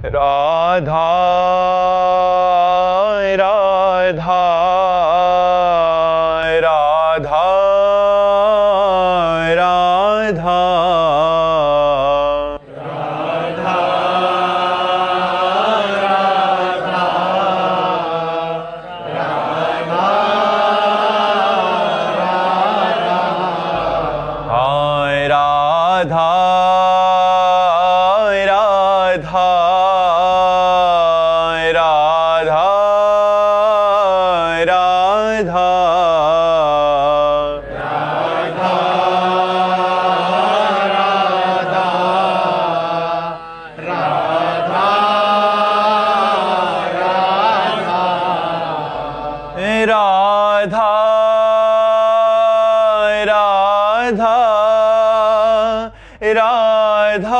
राधा राधा राधा राधा हाय राधा राधा राधा राधा राधा राधा राधा राधा हाय राधा राधा राधा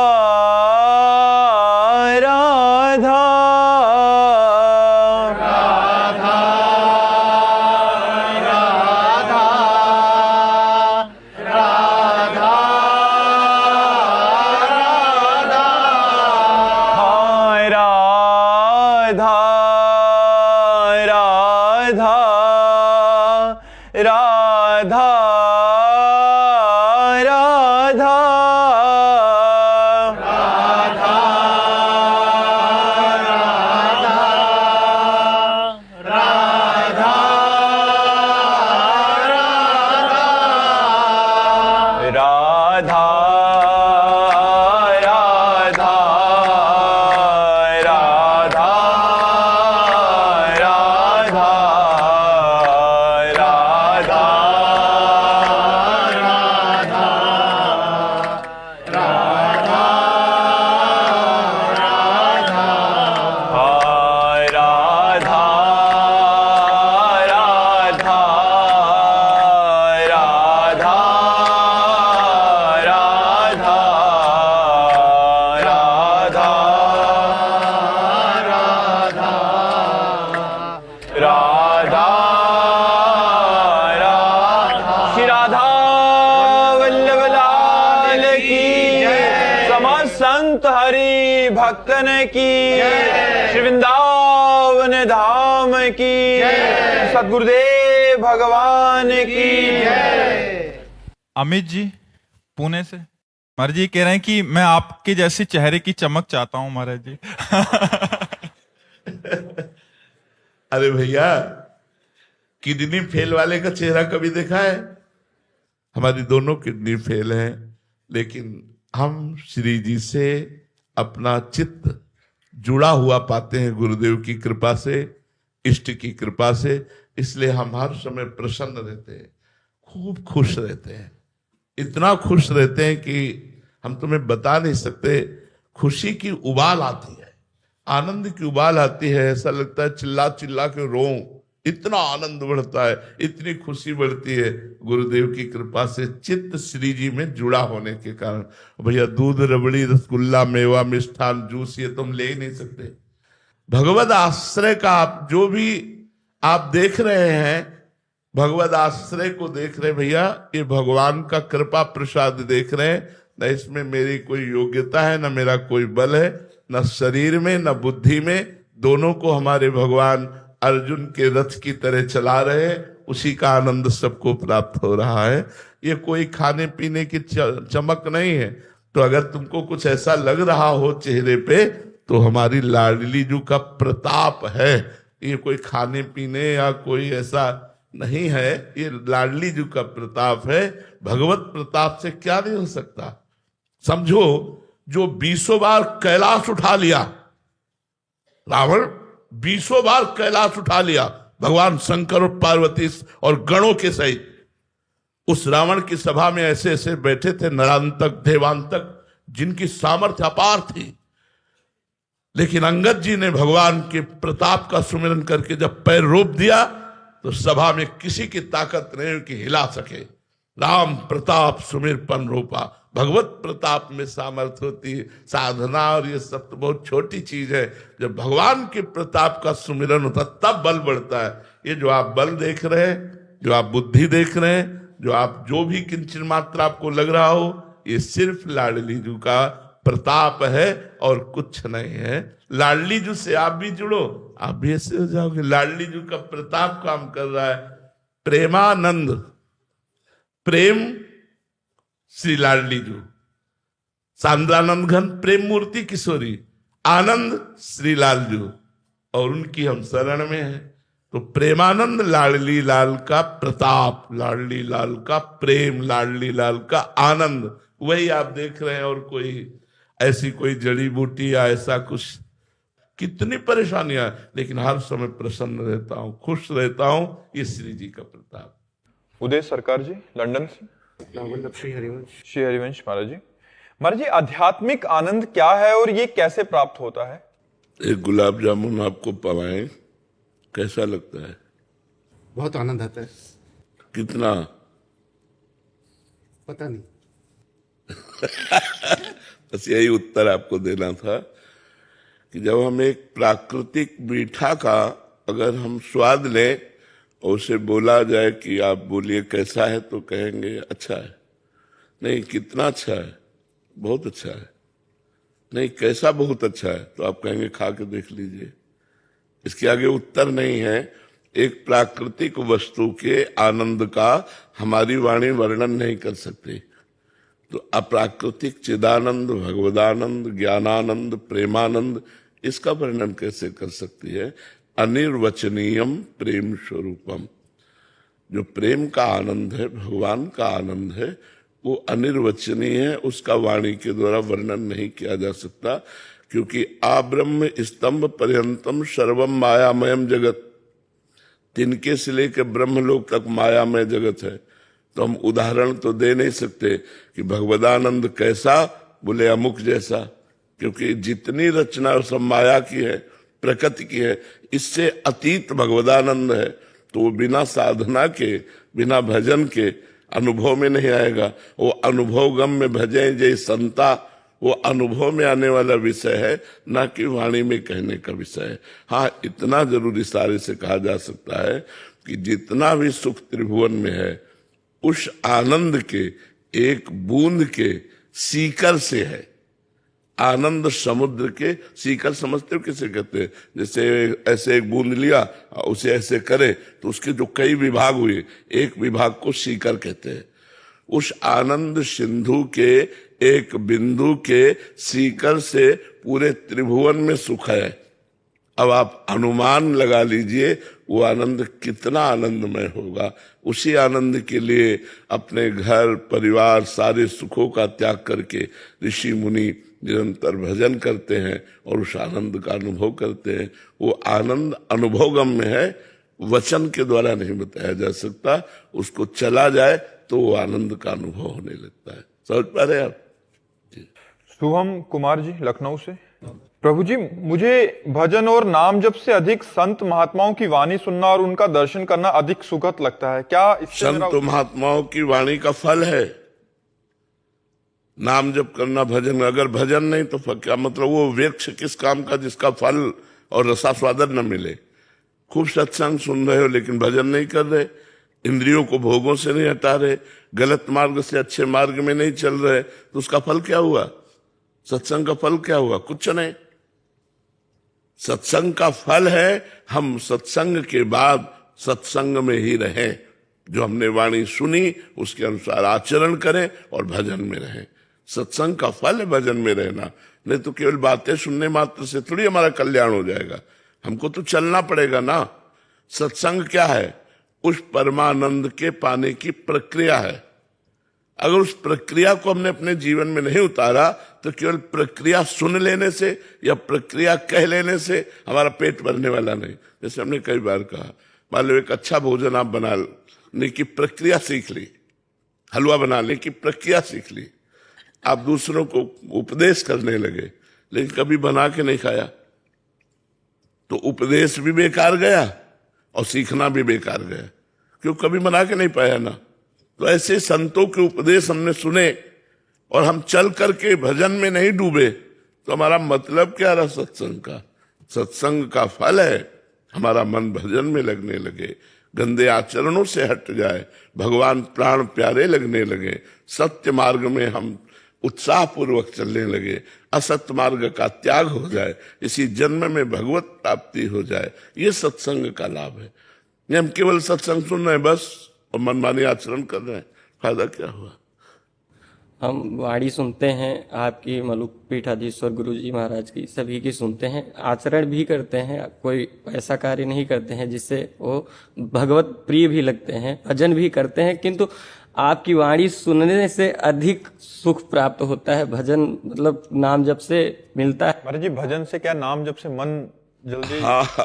राधा राधा राधा राधा राधा राधा हाय राधा राधा राधा राधा राधा राधा श्री राधा वल्लभ लाल की, समस्त संत हरि भक्तन की, श्री वृंदावन धाम की, सद्गुरुदेव भगवान की। अमित जी पुणे से महाराज जी कह रहे हैं कि मैं आपके जैसी चेहरे की चमक चाहता हूं महाराज जी। अरे भैया, किडनी फेल वाले का चेहरा कभी देखा है? हमारी दोनों किडनी फेल है, लेकिन हम श्री जी से अपना चित्त जुड़ा हुआ पाते हैं गुरुदेव की कृपा से, इष्ट की कृपा से। इसलिए हम हर समय प्रसन्न रहते हैं, खूब खुश रहते हैं, इतना खुश रहते हैं कि हम तुम्हें बता नहीं सकते। खुशी की उबाल आती है, आनंद की उबाल आती है, ऐसा लगता है चिल्ला चिल्ला के रोऊं, इतना आनंद बढ़ता है, इतनी खुशी बढ़ती है गुरुदेव की कृपा से, चित्त श्री जी में जुड़ा होने के कारण। भैया दूध, रबड़ी, रसगुल्ला, मेवा, मिष्ठान, जूस ये तुम ले ही नहीं सकते। भगवत आश्रय का आप जो भी आप देख रहे हैं, भगवत आश्रय को देख रहे हैं भैया, ये भगवान का कृपा प्रसाद देख रहे हैं। न इसमें मेरी कोई योग्यता है, न मेरा कोई बल है, न शरीर में न बुद्धि में। दोनों को हमारे भगवान अर्जुन के रथ की तरह चला रहे हैं, उसी का आनंद सबको प्राप्त हो रहा है। ये कोई खाने पीने की चमक नहीं है। तो अगर तुमको कुछ ऐसा लग रहा हो चेहरे पे, तो हमारी लाडली जी का प्रताप है। ये कोई खाने पीने या कोई ऐसा नहीं है, ये लाडली जी का प्रताप है। भगवत प्रताप से क्या नहीं हो सकता। समझो, जो 20 बार कैलाश उठा लिया रावण, 20 बार कैलाश उठा लिया भगवान शंकर और पार्वती और गणों के सहित, उस रावण की सभा में ऐसे ऐसे बैठे थे नरांतक, देवांतक, जिनकी सामर्थ्य अपार थी। लेकिन अंगद जी ने भगवान के प्रताप का सुमिरन करके जब पैर रोप दिया, तो सभा में किसी की ताकत नहीं कि हिला सके। राम प्रताप सुमिरपन रूपा। भगवत प्रताप में सामर्थ्य होती है। साधना और ये सब तो बहुत छोटी चीज है। जब भगवान के प्रताप का सुमिरन होता तब बल बढ़ता है। ये जो आप बल देख रहे हैं, जो आप बुद्धि देख रहे हैं, जो आप जो भी किंचन मात्र आपको लग रहा हो, ये सिर्फ लाडली जी का प्रताप है और कुछ नहीं है। लाडली जू से आप भी जुड़ो, आप भी ऐसे हो जाओगे। लाडली जू का प्रताप काम कर रहा है। प्रेमानंद, प्रेम श्री लाडली जू, सांद्रानंद घन प्रेम मूर्ति किशोरी, आनंद श्री लालजू, और उनकी हम शरण में है। तो प्रेमानंद लाडली लाल का प्रताप, लाडली लाल का प्रेम, लाडली लाल का आनंद, वही आप देख रहे हैं। और कोई ऐसी कोई जड़ी बूटी या ऐसा कुछ, कितनी परेशानियां, लेकिन हर समय प्रसन्न रहता हूं, खुश रहता हूं। ये श्री जी का प्रताप। उदय सरकार जी लंदन से। श्री हरिवंश। श्री हरिवंश महाराज जी। महाराज जी, आध्यात्मिक आनंद क्या है और ये कैसे प्राप्त होता है? एक गुलाब जामुन आपको पवाएं, कैसा लगता है? बहुत आनंद आता है। कितना? पता नहीं। बस यही उत्तर आपको देना था कि जब हम एक प्राकृतिक मीठा का अगर हम स्वाद लें और उसे बोला जाए कि आप बोलिए कैसा है, तो कहेंगे अच्छा है। नहीं, कितना अच्छा है? बहुत अच्छा है। नहीं, कैसा बहुत अच्छा है? तो आप कहेंगे खा के देख लीजिए। इसके आगे उत्तर नहीं है। एक प्राकृतिक वस्तु के आनंद का हमारी वाणी वर्णन नहीं कर सकती। तो अप्राकृतिक चिदानंद, भगवदानंद, ज्ञानानंद, प्रेमानंद, इसका वर्णन कैसे कर सकती है? अनिर्वचनीयम प्रेम स्वरूपम, जो प्रेम का आनंद है, भगवान का आनंद है, वो अनिर्वचनीय है। उसका वाणी के द्वारा वर्णन नहीं किया जा सकता, क्योंकि आब्रह्म स्तंभ पर्यंतम सर्वम मायामयम जगत, तिनके से लेकर ब्रह्मलोक तक मायामय जगत है। तो हम उदाहरण तो दे नहीं सकते कि भगवदानंद कैसा, बोले अमुक जैसा, क्योंकि जितनी रचना सब माया की है, प्रकृति की है, इससे अतीत भगवदानंद है। तो वो बिना साधना के, बिना भजन के अनुभव में नहीं आएगा। वो अनुभव गम में भजे जय संता, वो अनुभव में आने वाला विषय है, ना कि वाणी में कहने का विषय है। हाँ, इतना जरूर इशारे से कहा जा सकता है कि जितना भी सुख त्रिभुवन में है, उस आनंद के एक बूंद के सीकर से है। आनंद समुद्र के सीकर समझते हो किसे कहते हैं? जैसे ऐसे एक बूंद लिया, उसे ऐसे करे तो उसके जो कई विभाग हुए, एक विभाग को सीकर कहते हैं। उस आनंद सिंधु के एक बिंदु के सीकर से पूरे त्रिभुवन में सुख है। अब आप अनुमान लगा लीजिए वो आनंद कितना आनंदमय होगा। उसी आनंद के लिए अपने घर परिवार सारे सुखों का त्याग करके ऋषि मुनि निरंतर भजन करते हैं और उस आनंद का अनुभव करते हैं। वो आनंद अनुभवगम में है, वचन के द्वारा नहीं बताया जा सकता। उसको चला जाए तो वो आनंद का अनुभव होने लगता है। समझ पा रहे आप? शुभम कुमार जी लखनऊ से। प्रभु जी, मुझे भजन और नाम जप से अधिक संत महात्माओं की वाणी सुनना और उनका दर्शन करना अधिक सुखद लगता है। क्या इससे संत महात्माओं की वाणी का फल है नाम जप करना, भजन? अगर भजन नहीं तो क्या मतलब? वो वृक्ष किस काम का जिसका फल और रसास्वादन न मिले? खूब सत्संग सुन रहे हो लेकिन भजन नहीं कर रहे, इंद्रियों को भोगों से नहीं हटा रहे, गलत मार्ग से अच्छे मार्ग में नहीं चल रहे, तो उसका फल क्या हुआ? सत्संग का फल क्या हुआ? कुछ नहीं। सत्संग का फल है हम सत्संग के बाद सत्संग में ही रहें, जो हमने वाणी सुनी उसके अनुसार आचरण करें और भजन में रहें। सत्संग का फल है भजन में रहना। नहीं तो केवल बातें सुनने मात्र से थोड़ी हमारा कल्याण हो जाएगा, हमको तो चलना पड़ेगा ना। सत्संग क्या है? उस परमानंद के पाने की प्रक्रिया है। अगर उस प्रक्रिया को हमने अपने जीवन में नहीं उतारा तो केवल प्रक्रिया सुन लेने से या प्रक्रिया कह लेने से हमारा पेट भरने वाला नहीं। जैसे हमने कई बार कहा, मान लो एक अच्छा भोजन आप बनाने की प्रक्रिया सीख ली, हलवा बनाने की प्रक्रिया सीख ली, आप दूसरों को उपदेश करने लगे लेकिन कभी बना के नहीं खाया, तो उपदेश भी बेकार गया और सीखना भी बेकार गया, क्यों? कभी बना के नहीं पाया ना। तो ऐसे संतों के उपदेश हमने सुने और हम चल करके भजन में नहीं डूबे, तो हमारा मतलब क्या रहा सत्संग का? सत्संग का फल है हमारा मन भजन में लगने लगे, गंदे आचरणों से हट जाए, भगवान प्राण प्यारे लगने लगे, सत्य मार्ग में हम उत्साह पूर्वक चलने लगे, असत मार्ग का त्याग हो जाए, इसी जन्म में भगवत प्राप्ति हो जाए। ये सत्संग का लाभ है। ये हम केवल सत्संग सुन रहे हैं बस और मनमानी आचरण कर रहे हैं, फायदा क्या हुआ? हम वाणी सुनते हैं आपकी, मलुक पीठाधीश्वर गुरु जी महाराज की, सभी की सुनते हैं, आचरण भी करते हैं। कोई ऐसा कार्य नहीं करते हैं जिससे वो भगवत प्रिय भी लगते हैं, भजन भी करते हैं, किंतु आपकी वाणी सुनने से अधिक सुख प्राप्त होता है। भजन मतलब नाम जप से मिलता है। महाराज जी, भजन से क्या, नाम जब से मन जल्दी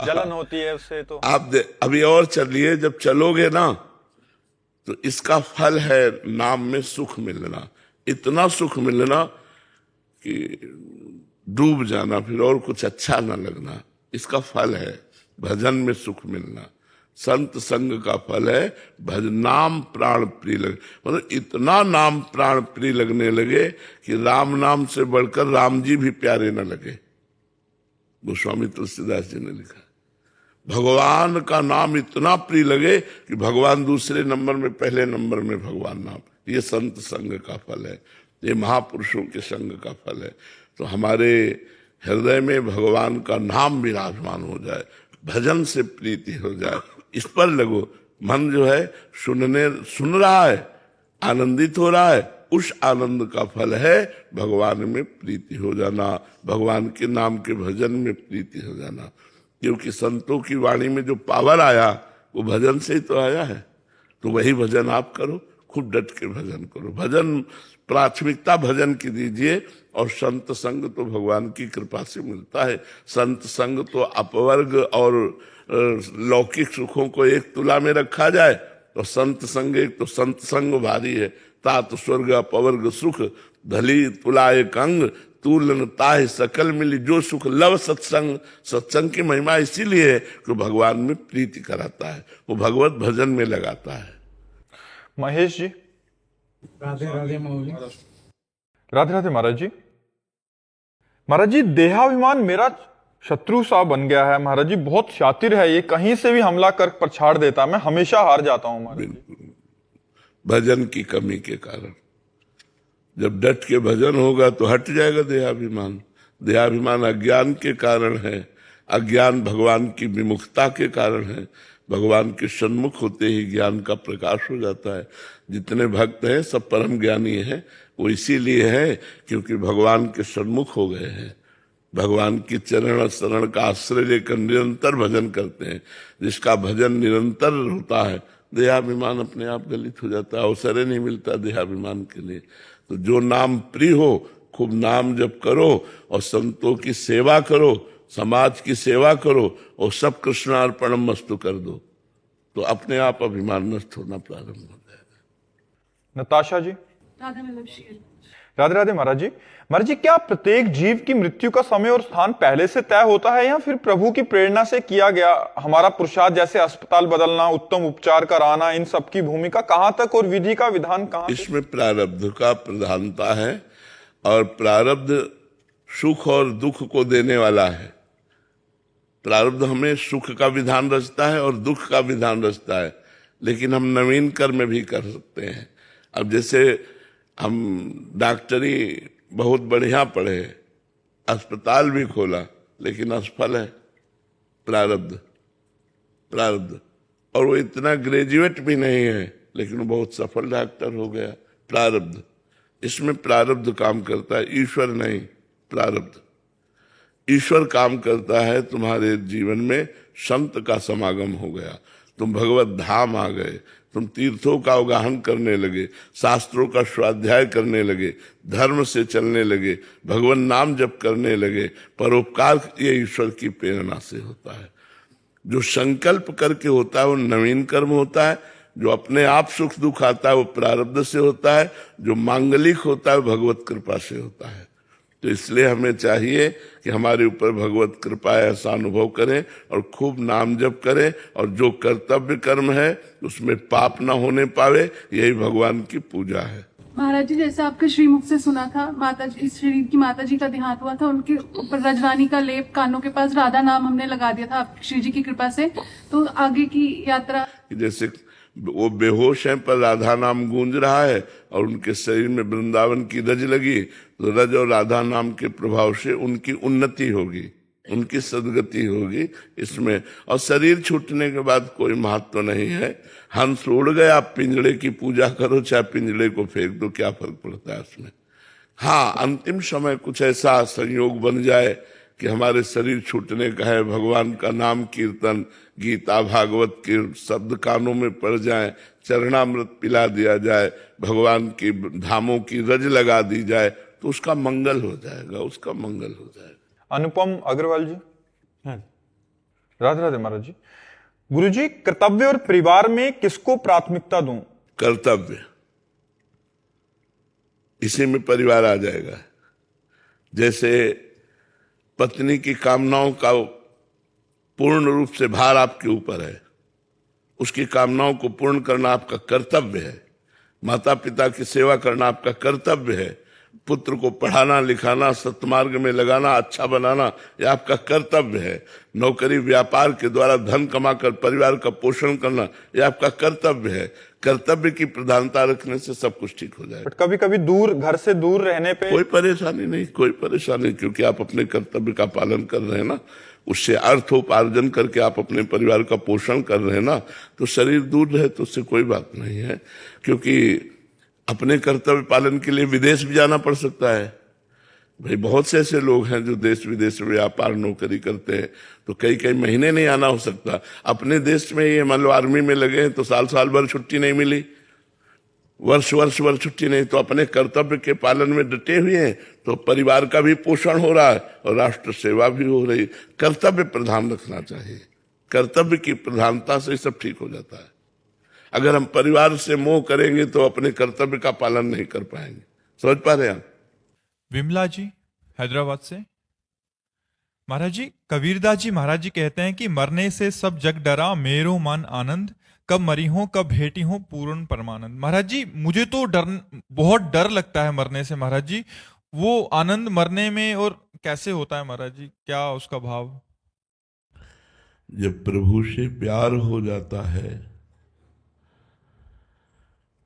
जलन होती है उससे तो आप अभी और चलिए, जब चलोगे ना तो इसका फल है नाम में सुख मिलना, इतना सुख मिलना कि डूब जाना, फिर और कुछ अच्छा ना लगना। इसका फल है भजन में सुख मिलना। संत संग का फल है भजन, नाम प्राण प्रिय लगे, मतलब इतना नाम प्राण प्रिय लगने लगे कि राम नाम से बढ़कर राम जी भी प्यारे न लगे। गोस्वामी तुलसीदास जी ने लिखा, भगवान का नाम इतना प्रिय लगे कि भगवान दूसरे नंबर में, पहले नंबर में भगवान नाम। ये संत संग का फल है, ये महापुरुषों के संग का फल है। तो हमारे हृदय में भगवान का नाम विराजमान हो जाए, भजन से प्रीति हो जाए, इस पर लगो। मन जो है सुन रहा है, आनंदित हो रहा है, उस आनंद का फल है भगवान में प्रीति हो जाना, भगवान के नाम के भजन में प्रीति हो जाना। क्योंकि संतों की वाणी में जो पावर आया वो भजन से ही तो आया है। तो वही भजन आप करो, खूब डट के भजन करो। भजन प्राथमिकता भजन की दीजिए, और संत संग तो भगवान की कृपा से मिलता है। संत संग तो अपवर्ग और लौकिक सुखों को एक तुला में रखा जाए तो संत संग, एक तो संत संग भारी है, तात स्वर्ग अपवर्ग सुख, धली तुला एक अंग, तूलन ताह सकल मिली जो सुख लव सत्संग। सत्संग की महिमा इसीलिए है कि भगवान में प्रीति कराता है, वो भगवत भजन में लगाता है। महेश जी। राधे राधे मौली। राधे राधे महाराज जी। महाराज जी, देहाभिमान मेरा शत्रु सा बन गया है महाराज जी, बहुत शातिर है ये, कहीं से भी हमला कर पछाड़ देता है, मैं हमेशा हार जाता हूं महाराज जी। भजन की कमी के कारण। जब डट के भजन होगा तो हट जाएगा देहाभिमान। देहाभिमान अज्ञान के कारण है, अज्ञान भगवान की विमुखता के कारण है। भगवान के सन्मुख होते ही ज्ञान का प्रकाश हो जाता है। जितने भक्त हैं सब परम ज्ञानी हैं, वो इसीलिए है क्योंकि भगवान के सन्मुख हो गए हैं, भगवान की चरण शरण का आश्रय लेकर निरंतर भजन करते हैं। जिसका भजन निरंतर होता है, देहाभिमान अपने आप गलित हो जाता है, अवसर नहीं मिलता देहाभिमान के लिए। तो जो नाम प्रिय हो, खूब नाम जप करो और संतों की सेवा करो, समाज की सेवा करो और सब कृष्णार्पणम मस्तु कर दो, तो अपने आप अभिमान नष्ट होना प्रारंभ हो जाएगा। नताशा जी। राधे राधे राधे महाराज जी। महाराज जी, क्या प्रत्येक जीव की मृत्यु का समय और स्थान पहले से तय होता है या फिर प्रभु की प्रेरणा से किया गया हमारा पुरुषार्थ, जैसे अस्पताल बदलना, उत्तम उपचार कराना, इन सब की भूमिका कहां तक और विधि का विधान कहां? इसमें प्रारब्ध का प्रधानता है और प्रारब्ध सुख और दुख को देने वाला है। प्रारब्ध हमें सुख का विधान रचता है और दुख का विधान रचता है, लेकिन हम नवीन कर्म भी कर सकते हैं। अब जैसे हम डॉक्टरी बहुत बढ़िया पढ़े, अस्पताल भी खोला, लेकिन असफल है, प्रारब्ध। और वो इतना ग्रेजुएट भी नहीं है, लेकिन वो बहुत सफल डॉक्टर हो गया, प्रारब्ध। इसमें प्रारब्ध काम करता है, ईश्वर नहीं, प्रारब्ध। ईश्वर काम करता है तुम्हारे जीवन में, संत का समागम हो गया, तुम भगवत धाम आ गए, तुम तीर्थों का अवगाहन करने लगे, शास्त्रों का स्वाध्याय करने लगे, धर्म से चलने लगे, भगवान नाम जप करने लगे। परोपकार ये ईश्वर की प्रेरणा से होता है। जो संकल्प करके होता है वो नवीन कर्म होता है, जो अपने आप सुख दुख आता है वो प्रारब्ध से होता है, जो मांगलिक होता है भगवत कृपा से होता है। तो इसलिए हमें चाहिए कि हमारे ऊपर भगवत कृपा ऐसा अनुभव करें और खूब नाम जप करें, और जो कर्तव्य कर्म है उसमें पाप ना होने पावे, यही भगवान की पूजा है। महाराज जी, जैसे आपके श्रीमुख से सुना था, माता जी, श्री की माता जी का देहांत हुआ था, उनके ऊपर रजवानी का लेप, कानों के पास राधा नाम हमने लगा दिया था आप श्री जी की कृपा से। तो आगे की यात्रा जैसे वो बेहोश हैं पर राधा नाम गूंज रहा है और उनके शरीर में वृंदावन की रज लगी, तो रज और राधा नाम के प्रभाव से उनकी उन्नति होगी, उनकी सदगति होगी इसमें। और शरीर छूटने के बाद कोई महत्व नहीं है। हंस उड़ गया, आप पिंजड़े की पूजा करो चाहे पिंजड़े को फेंक दो, क्या फर्क पड़ता है उसमें। हाँ, अंतिम समय कुछ ऐसा संयोग बन जाए कि हमारे शरीर छूटने का है, भगवान का नाम कीर्तन, गीता भागवत के शब्द कानों में पड़ जाए, चरणामृत पिला दिया जाए, भगवान की धामों की रज लगा दी जाए, तो उसका मंगल हो जाएगा, उसका मंगल हो जाएगा। अनुपम अग्रवाल जी। हाँ। राधे राधे महाराज जी। गुरुजी, कर्तव्य और परिवार में किसको प्राथमिकता दूं? कर्तव्य, इसी में परिवार आ जाएगा। जैसे पत्नी की कामनाओं का पूर्ण रूप से भार आपके ऊपर है, उसकी कामनाओं को पूर्ण करना आपका कर्तव्य है। माता पिता की सेवा करना आपका कर्तव्य है। पुत्र को पढ़ाना लिखाना, सत्मार्ग में लगाना, अच्छा बनाना, यह आपका कर्तव्य है। नौकरी व्यापार के द्वारा धन कमाकर परिवार का पोषण करना, यह आपका कर्तव्य है। कर्तव्य की प्रधानता रखने से सब कुछ ठीक हो जाएगा। बट कभी कभी दूर, घर से दूर रहने पे कोई परेशानी नहीं, कोई परेशानी, क्योंकि आप अपने कर्तव्य का पालन कर रहे हैं ना, उससे अर्थोपार्जन करके आप अपने परिवार का पोषण कर रहे हैं ना, तो शरीर दूर रहे तो उससे कोई बात नहीं है। क्योंकि अपने कर्तव्य पालन के लिए विदेश भी जाना पड़ सकता है। भाई बहुत से ऐसे लोग हैं जो देश विदेश में व्यापार नौकरी करते हैं, तो कई कई महीने नहीं आना हो सकता। अपने देश में ये मान लो आर्मी में लगे हैं तो साल साल भर छुट्टी नहीं मिली, वर्ष वर्ष भर छुट्टी नहीं, तो अपने कर्तव्य के पालन में डटे हुए हैं, तो परिवार का भी पोषण हो रहा है और राष्ट्र सेवा भी हो रही। कर्तव्य प्रधान रखना चाहिए, कर्तव्य की प्रधानता से सब ठीक हो जाता है। अगर हम परिवार से मोह करेंगे तो अपने कर्तव्य का पालन नहीं कर पाएंगे। समझ पा रहे हैं? विमला जी हैदराबाद से। महाराज जी, कबीरदास जी महाराज जी कहते हैं कि मरने से सब जग डरा, मेरो मन आनंद, कब मरी हो कब भेटी हो पूर्ण परमानंद। महाराज जी, मुझे तो बहुत डर लगता है मरने से। महाराज जी, वो आनंद मरने में और कैसे होता है महाराज जी, क्या उसका भाव? जब प्रभु से प्यार हो जाता है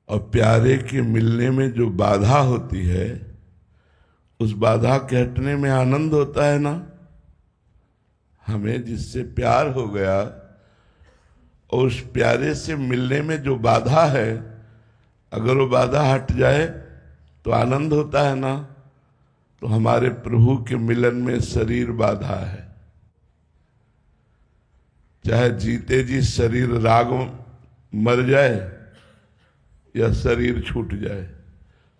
और प्यारे के मिलने में जो बाधा होती है, उस बाधा के हटने में आनंद होता है ना। हमें जिससे प्यार हो गया और उस प्यारे से मिलने में जो बाधा है, अगर वो बाधा हट जाए तो आनंद होता है ना। तो हमारे प्रभु के मिलन में शरीर बाधा है। चाहे जीते जी शरीर राग मर जाए या शरीर छूट जाए,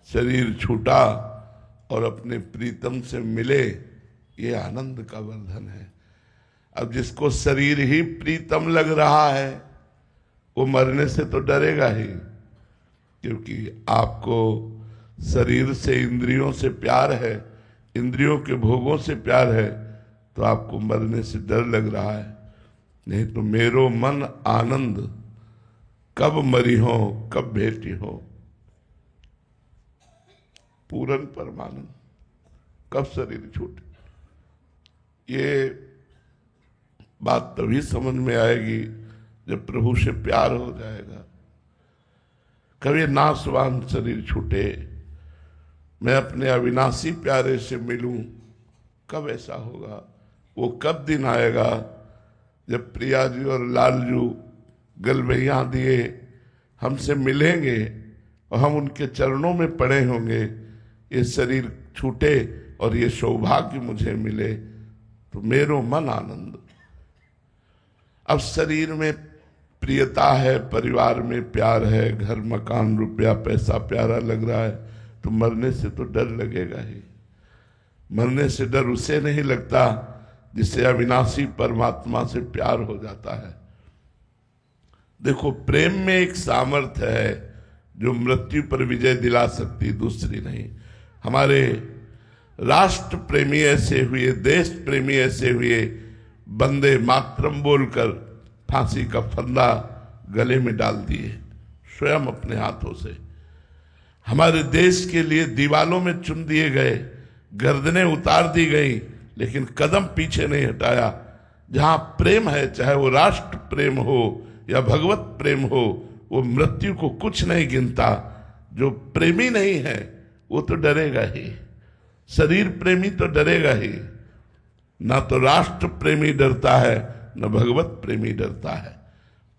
शरीर छूटा और अपने प्रीतम से मिले, ये आनंद का वर्धन है। अब जिसको शरीर ही प्रीतम लग रहा है वो मरने से तो डरेगा ही, क्योंकि आपको शरीर से इंद्रियों से प्यार है, इंद्रियों के भोगों से प्यार है, तो आपको मरने से डर लग रहा है। नहीं तो मेरो मन आनंद, कब मरी हो कब भेटी हो पूर्ण परमानंद, कब शरीर छूटे। ये बात तभी समझ में आएगी जब प्रभु से प्यार हो जाएगा। कभी नाशवान शरीर छूटे, मैं अपने अविनाशी प्यारे से मिलूं, कब ऐसा होगा? वो कब दिन आएगा जब प्रिया जी और लालजू गलबैया दिए हमसे मिलेंगे और हम उनके चरणों में पड़े होंगे, ये शरीर छूटे और ये सौभाग्य मुझे मिले, तो मेरो मन आनंद। अब शरीर में प्रियता है, परिवार में प्यार है, घर मकान रुपया पैसा प्यारा लग रहा है, तो मरने से तो डर लगेगा ही। मरने से डर उसे नहीं लगता जिसे अविनाशी परमात्मा से प्यार हो जाता है। देखो, प्रेम में एक सामर्थ्य है जो मृत्यु पर विजय दिला सकती, दूसरी नहीं। हमारे राष्ट्र प्रेमी ऐसे हुए, देश प्रेमी ऐसे हुए, वंदे मातरम बोलकर फांसी का फंदा गले में डाल दिए स्वयं अपने हाथों से। हमारे देश के लिए दीवालों में चुन दिए गए, गर्दनें उतार दी गई, लेकिन कदम पीछे नहीं हटाया। जहां प्रेम है, चाहे वो राष्ट्र प्रेम हो या भगवत प्रेम हो, वो मृत्यु को कुछ नहीं गिनता। जो प्रेमी नहीं है वो तो डरेगा ही, शरीर प्रेमी तो डरेगा ही। ना तो राष्ट्र प्रेमी डरता है, न भगवत प्रेमी डरता है।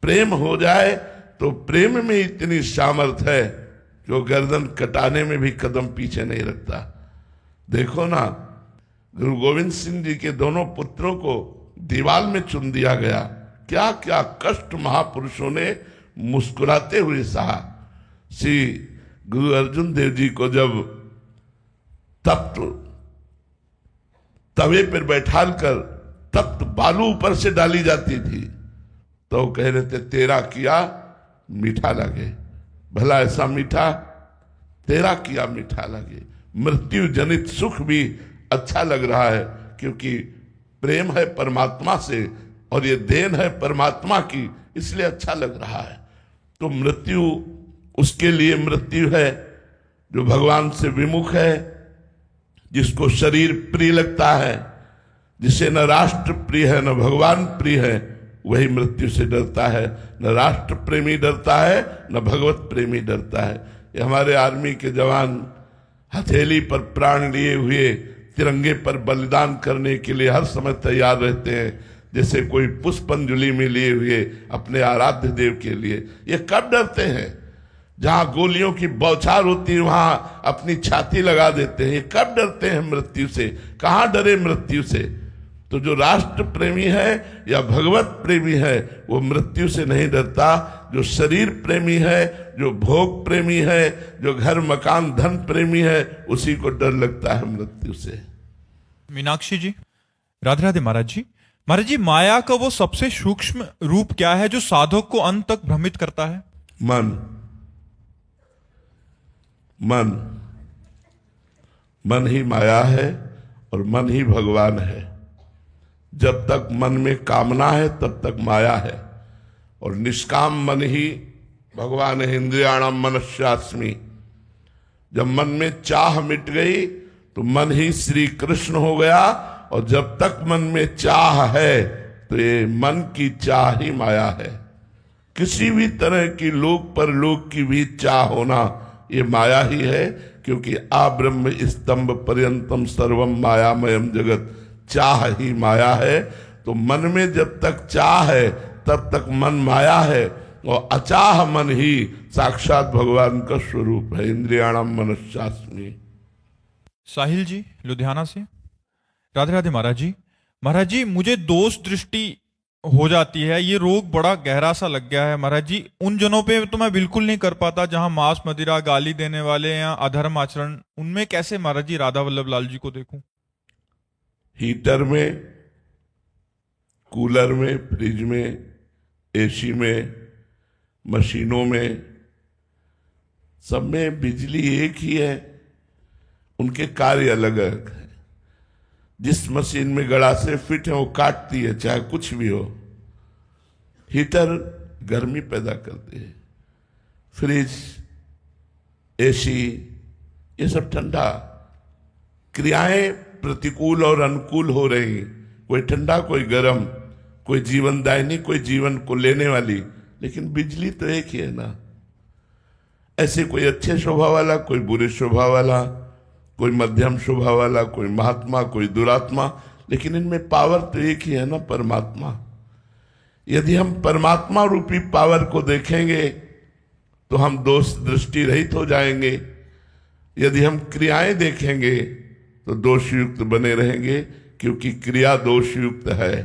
प्रेम हो जाए तो प्रेम में इतनी सामर्थ्य है कि वो गर्दन कटाने में भी कदम पीछे नहीं रखता। देखो ना, गुरु गोविंद सिंह जी के दोनों पुत्रों को दीवाल में चुन दिया गया। क्या क्या कष्ट महापुरुषों ने मुस्कुराते हुए सहा। श्री गुरु अर्जुन देव जी को जब तप्त तवे पर बैठाल कर तप्त बालू ऊपर से डाली जाती थी तो वो कह रहे थे तेरा किया मीठा लगे। भला ऐसा मीठा, तेरा किया मीठा लगे। मृत्यु जनित सुख भी अच्छा लग रहा है क्योंकि प्रेम है परमात्मा से और ये देन है परमात्मा की, इसलिए अच्छा लग रहा है। तो मृत्यु उसके लिए मृत्यु है जो भगवान से विमुख है, जिसको शरीर प्रिय लगता है, जिसे न राष्ट्र प्रिय है न भगवान प्रिय है, वही मृत्यु से डरता है। न राष्ट्र प्रेमी डरता है न भगवत प्रेमी डरता है। ये हमारे आर्मी के जवान हथेली पर प्राण लिए हुए तिरंगे पर बलिदान करने के लिए हर समय तैयार रहते हैं, जैसे कोई पुष्पांजलि में लिए हुए अपने आराध्य देव के लिए। ये कब डरते हैं? जहां गोलियों की बौछार होती है वहां अपनी छाती लगा देते हैं। ये कब डरते हैं मृत्यु से? कहां डरे मृत्यु से? तो जो राष्ट्र प्रेमी है या भगवत प्रेमी है वो मृत्यु से नहीं डरता। जो शरीर प्रेमी है, जो भोग प्रेमी है, जो घर मकान धन प्रेमी है, उसी को डर लगता है मृत्यु से। मीनाक्षी जी, राधे राधे। महाराज जी, माया का वो सबसे सूक्ष्म रूप क्या है जो साधक को अंत तक भ्रमित करता है? मन ही माया है और मन ही भगवान है। जब तक मन में कामना है तब तक माया है और निष्काम मन ही भगवान है। इंद्रियाणाम मनस्यास्मि। जब मन में चाह मिट गई तो मन ही श्री कृष्ण हो गया और जब तक मन में चाह है तो ये मन की चाह ही माया है। किसी भी तरह की लोक परलोक की भी चाह होना ये माया ही है, क्योंकि आ ब्रह्म स्तंभ पर्यंतम सर्वम मायामयम जगत। चाह ही माया है। तो मन में जब तक चाह है तब तक मन माया है और अचाह मन ही साक्षात भगवान का स्वरूप है। इंद्रियाणाम मनस्यास्मि। साहिल जी, लुधियाना से। राधे राधे महाराज जी, मुझे दोष दृष्टि हो जाती है। ये रोग बड़ा गहरा सा लग गया है महाराज जी। उन जनों पे तो मैं बिल्कुल नहीं कर पाता जहां मांस मदिरा, गाली देने वाले या अधर्म आचरण, उनमें कैसे महाराज जी राधा वल्लभ लाल जी को देखूं? हीटर में, कूलर में, फ्रिज में, एसी में, मशीनों में, सब में बिजली एक ही है, उनके कार्य अलग अलग है। जिस मशीन में गड़ासे फिट है वो काटती है, चाहे कुछ भी हो। हीटर गर्मी पैदा करती है, फ्रिज, एसी, ये सब ठंडा। क्रियाएं प्रतिकूल और अनुकूल हो रही, कोई ठंडा कोई गर्म, कोई जीवनदायिनी कोई जीवन को लेने वाली, लेकिन बिजली तो एक ही है ना। ऐसे कोई अच्छे स्वभाव वाला, कोई बुरे स्वभाव वाला, कोई मध्यम स्वभाव वाला, कोई महात्मा, कोई दुरात्मा, लेकिन इनमें पावर तो एक ही है ना, परमात्मा। यदि हम परमात्मा रूपी पावर को देखेंगे तो हम दोष दृष्टि रहित हो जाएंगे। यदि हम क्रियाएं देखेंगे तो दोषयुक्त बने रहेंगे, क्योंकि क्रिया दोषयुक्त है।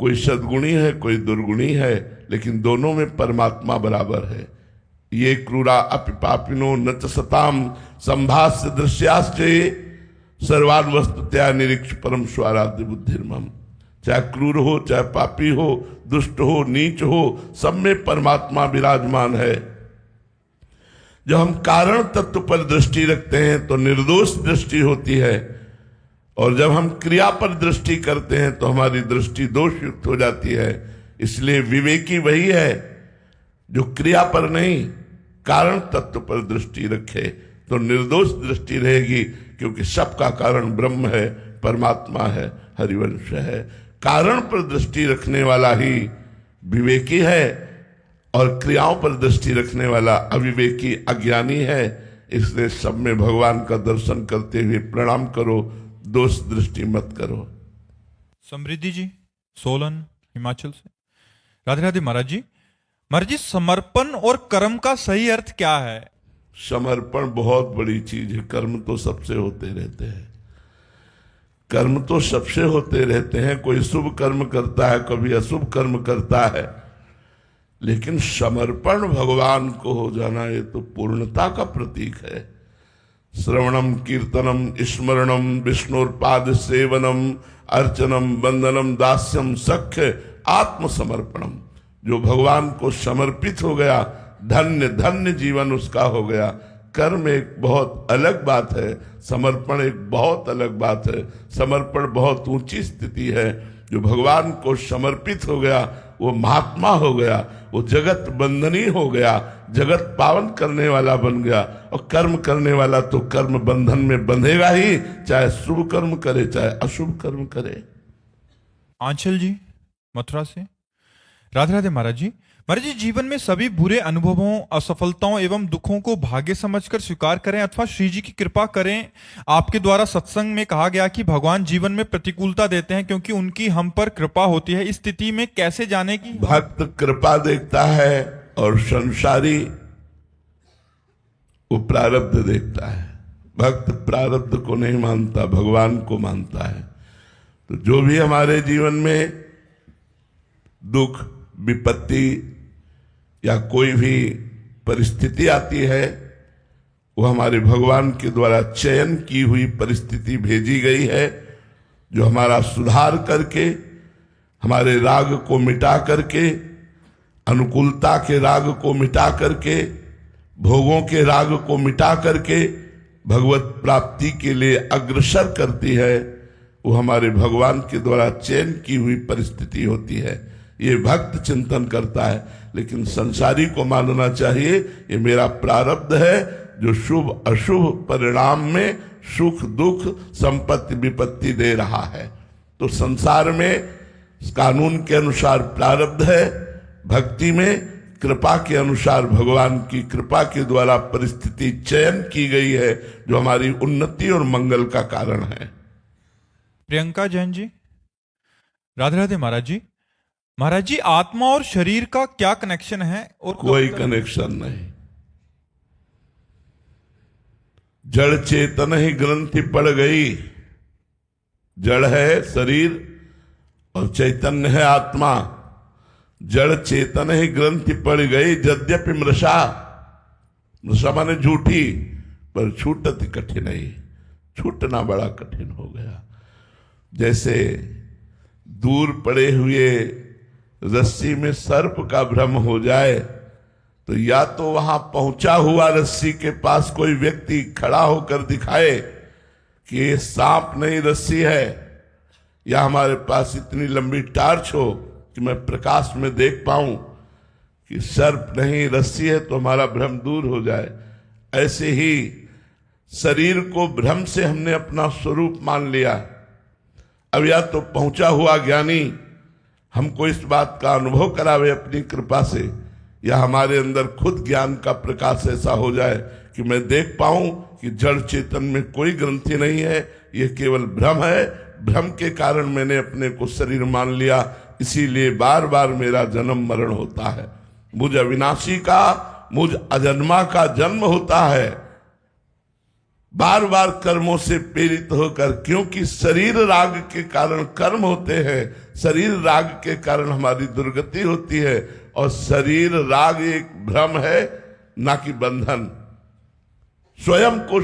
कोई सद्गुणी है, कोई दुर्गुणी है, लेकिन दोनों में परमात्मा बराबर है। ये क्रूरा अपि पापिनो न च सताम संभाष्य दृश्याश्चे सर्वान वस्तुतया निरीक्ष परम स्वाराध्य बुद्धिर्मम। चाहे क्रूर हो, चाहे पापी हो, दुष्ट हो, नीच हो, सब में परमात्मा विराजमान है। जब हम कारण तत्व पर दृष्टि रखते हैं तो निर्दोष दृष्टि होती है, और जब हम क्रिया पर दृष्टि करते हैं तो हमारी दृष्टि दोषयुक्त हो जाती है। इसलिए विवेकी वही है जो क्रिया पर नहीं कारण तत्व पर दृष्टि रखे, तो निर्दोष दृष्टि रहेगी, क्योंकि सबका कारण ब्रह्म है, परमात्मा है, हरिवंश है। कारण पर दृष्टि रखने वाला ही विवेकी है और क्रियाओं पर दृष्टि रखने वाला अविवेकी अज्ञानी है। इसलिए सब में भगवान का दर्शन करते हुए प्रणाम करो, दोष दृष्टि मत करो। समृद्धि जी सोलन हिमाचल से। राधे राधे महाराज जी। महाराज जी, समर्पण और कर्म का सही अर्थ क्या है? समर्पण बहुत बड़ी चीज है। कर्म तो सबसे होते रहते हैं, कर्म तो सबसे होते रहते हैं। कोई शुभ कर्म करता है, कभी अशुभ कर्म करता है, लेकिन समर्पण भगवान को हो जाना, ये तो पूर्णता का प्रतीक है। श्रवणम कीर्तनम स्मरणम विष्णुर्पाद सेवनम अर्चनम वंदनम दास्यम सख्य आत्मसमर्पणम। जो भगवान को समर्पित हो गया, धन्य धन्य जीवन उसका हो गया। कर्म एक बहुत अलग बात है, समर्पण एक बहुत अलग बात है। समर्पण बहुत ऊंची स्थिति है। जो भगवान को समर्पित हो गया वो महात्मा हो गया, वो जगत बंधनी हो गया, जगत पावन करने वाला बन गया। और कर्म करने वाला तो कर्म बंधन में बंधेगा ही, चाहे शुभ कर्म करे चाहे अशुभ कर्म करे। आंचल जी मथुरा से। राधे राधे महाराज जी। महाराज जी, जीवन में सभी बुरे अनुभवों, असफलताओं एवं दुखों को भाग्य समझकर स्वीकार करें अथवा श्री जी की कृपा करें। आपके द्वारा सत्संग में कहा गया कि भगवान जीवन में प्रतिकूलता देते हैं क्योंकि उनकी हम पर कृपा होती है। इस स्थिति में कैसे जाने की भक्त कृपा देखता है और संसारी वो प्रारब्ध देखता है। भक्त प्रारब्ध को नहीं मानता, भगवान को मानता है। तो जो भी हमारे जीवन में दुख, विपत्ति या कोई भी परिस्थिति आती है, वो हमारे भगवान के द्वारा चयन की हुई परिस्थिति भेजी गई है, जो हमारा सुधार करके, हमारे राग को मिटा करके, अनुकूलता के राग को मिटा करके, भोगों के राग को मिटा करके भगवत प्राप्ति के लिए अग्रसर करती है। वो हमारे भगवान के द्वारा चयन की हुई परिस्थिति होती है। ये भक्त चिंतन करता है, लेकिन संसारी को मानना चाहिए ये मेरा प्रारब्ध है, जो शुभ अशुभ परिणाम में सुख दुख संपत्ति विपत्ति दे रहा है। तो संसार में कानून के अनुसार प्रारब्ध है, भक्ति में कृपा के अनुसार भगवान की कृपा के द्वारा परिस्थिति चयन की गई है, जो हमारी उन्नति और मंगल का कारण है। प्रियंका जैन जी। राधे राधे महाराज जी। महाराज जी, आत्मा और शरीर का क्या कनेक्शन है? और कोई कनेक्शन नहीं। जड़ चेतन ही ग्रंथि पड़ गई। जड़ है शरीर और चैतन्य है आत्मा। जड़ चेतन ही ग्रंथि पड़ गई। यद्यपि मृषा, मृषा माने झूठी, पर छूटति कठिन ही, छूटना बड़ा कठिन हो गया। जैसे दूर पड़े हुए रस्सी में सर्प का भ्रम हो जाए, तो या तो वहां पहुंचा हुआ रस्सी के पास कोई व्यक्ति खड़ा होकर दिखाए कि ये सांप नहीं रस्सी है, या हमारे पास इतनी लंबी टार्च हो कि मैं प्रकाश में देख पाऊं कि सर्प नहीं रस्सी है, तो हमारा भ्रम दूर हो जाए। ऐसे ही शरीर को भ्रम से हमने अपना स्वरूप मान लिया। अब या तो पहुंचा हुआ ज्ञानी हमको इस बात का अनुभव करावे अपनी कृपा से, या हमारे अंदर खुद ज्ञान का प्रकाश ऐसा हो जाए कि मैं देख पाऊं कि जड़ चेतन में कोई ग्रंथि नहीं है, ये केवल भ्रम है। भ्रम के कारण मैंने अपने को शरीर मान लिया, इसीलिए बार बार मेरा जन्म मरण होता है। मुझ अविनाशी का, मुझ अजन्मा का जन्म होता है, बार बार कर्मों से प्रेरित होकर। क्योंकि शरीर राग के कारण कर्म होते हैं, शरीर राग के कारण हमारी दुर्गति होती है। और शरीर राग एक भ्रम है, ना कि बंधन। स्वयं को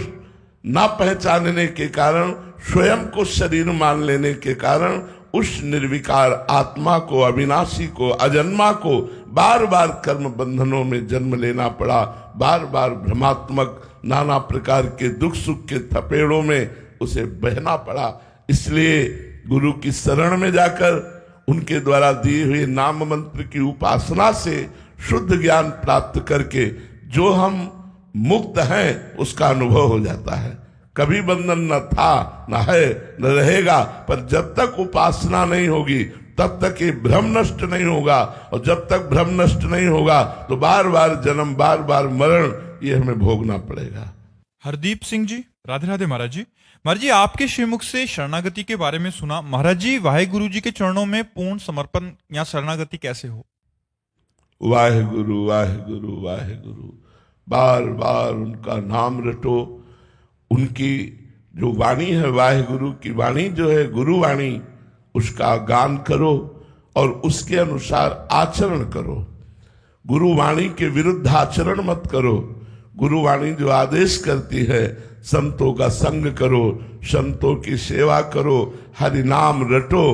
ना पहचानने के कारण, स्वयं को शरीर मान लेने के कारण उस निर्विकार आत्मा को, अविनाशी को, अजन्मा को बार बार कर्म बंधनों में जन्म लेना पड़ा। बार बार भ्रमात्मक नाना प्रकार के दुख सुख के थपेड़ों में उसे बहना पड़ा। इसलिए गुरु की शरण में जाकर उनके द्वारा दी हुई नाम मंत्र की उपासना से शुद्ध ज्ञान प्राप्त करके जो हम मुक्त हैं उसका अनुभव हो जाता है। कभी बंधन न था, न है, न रहेगा। पर जब तक उपासना नहीं होगी, तब तक ये भ्रम नष्ट नहीं होगा, और जब तक भ्रम नष्ट नहीं होगा तो बार बार जन्म, बार बार मरण, ये हमें भोगना पड़ेगा। हरदीप सिंह जी, राधे राधे महाराज जी। महाराज जी, आपके श्रीमुख से शरणागति के बारे में सुना। महाराज जी, वाहेगुरु जी के चरणों में पूर्ण समर्पण या शरणागति कैसे हो? वाहेगुरु वाहेगुरु वाहेगुरु, बार बार उनका नाम रटो। उनकी जो वाणी है, वाहेगुरु की वाणी जो है, गुरु वाणी, उसका गान करो और उसके अनुसार आचरण करो। गुरु वाणी के विरुद्ध आचरण मत करो। गुरु वाणी जो आदेश करती है, संतों का संग करो, संतों की सेवा करो, हरि नाम रटो,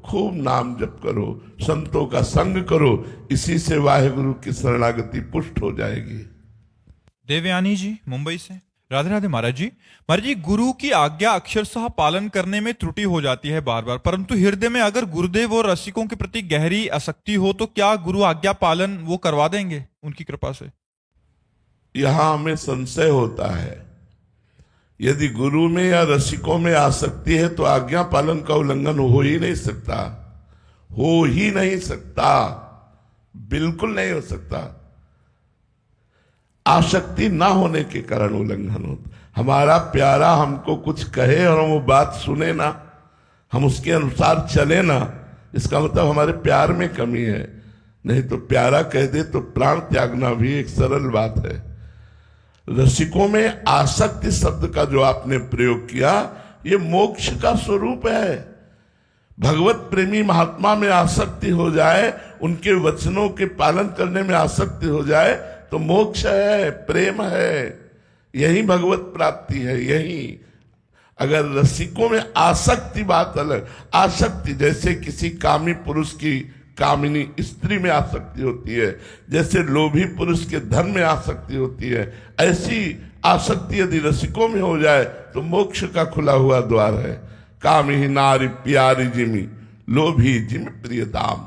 खूब नाम जप करो, संतों का संग करो, इसी से वाहेगुरु की शरणागति पुष्ट हो जाएगी। देवयानी जी, मुंबई से, राधे राधे महाराज जी। महाराज जी, गुरु की आज्ञा अक्षरशः पालन करने में त्रुटि हो जाती है बार बार, परंतु हृदय में अगर गुरुदेव और रसिकों के प्रति गहरी आसक्ति हो तो क्या गुरु आज्ञा पालन वो करवा देंगे उनकी कृपा से? यहां हमें संशय होता है। यदि गुरु में या रसिकों में आसक्ति है तो आज्ञा पालन का उल्लंघन हो ही नहीं सकता, हो ही नहीं सकता, बिल्कुल नहीं हो सकता। आसक्ति ना होने के कारण उल्लंघन होता। हमारा प्यारा हमको कुछ कहे और हम वो बात सुने ना, हम उसके अनुसार चले ना, इसका मतलब हमारे प्यार में कमी है। नहीं तो प्यारा कह दे तो प्राण त्यागना भी एक सरल बात है। रसिकों में आसक्ति शब्द का जो आपने प्रयोग किया, ये मोक्ष का स्वरूप है। भगवत प्रेमी महात्मा में आसक्ति हो जाए, उनके वचनों के पालन करने में आसक्ति हो जाए तो मोक्ष है, प्रेम है, यही भगवत प्राप्ति है। यही अगर रसिकों में आसक्ति, बात अलग, आसक्ति जैसे किसी कामी पुरुष की कामिनी स्त्री में आसक्ति होती है, जैसे लोभी पुरुष के धन में आसक्ति होती है, ऐसी आसक्ति यदि रसिकों में हो जाए तो मोक्ष का खुला हुआ द्वार है। कामी नारी प्यारी जिमी, लोभी जिम प्रिय दाम।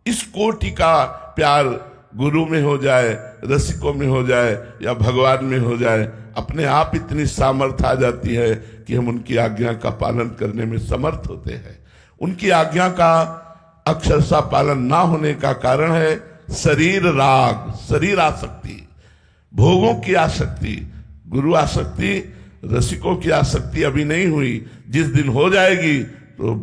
इस कोटि का प्यार गुरु में हो जाए, रसिकों में हो जाए या भगवान में हो जाए, अपने आप इतनी सामर्थ्य आ जाती है कि हम उनकी आज्ञा का पालन करने में समर्थ होते हैं। उनकी आज्ञा का अक्षरशः पालन ना होने का कारण है शरीर राग, शरीर आसक्ति, भोगों की आसक्ति। गुरु आसक्ति, रसिकों की आसक्ति अभी नहीं हुई, जिस दिन हो जाएगी तो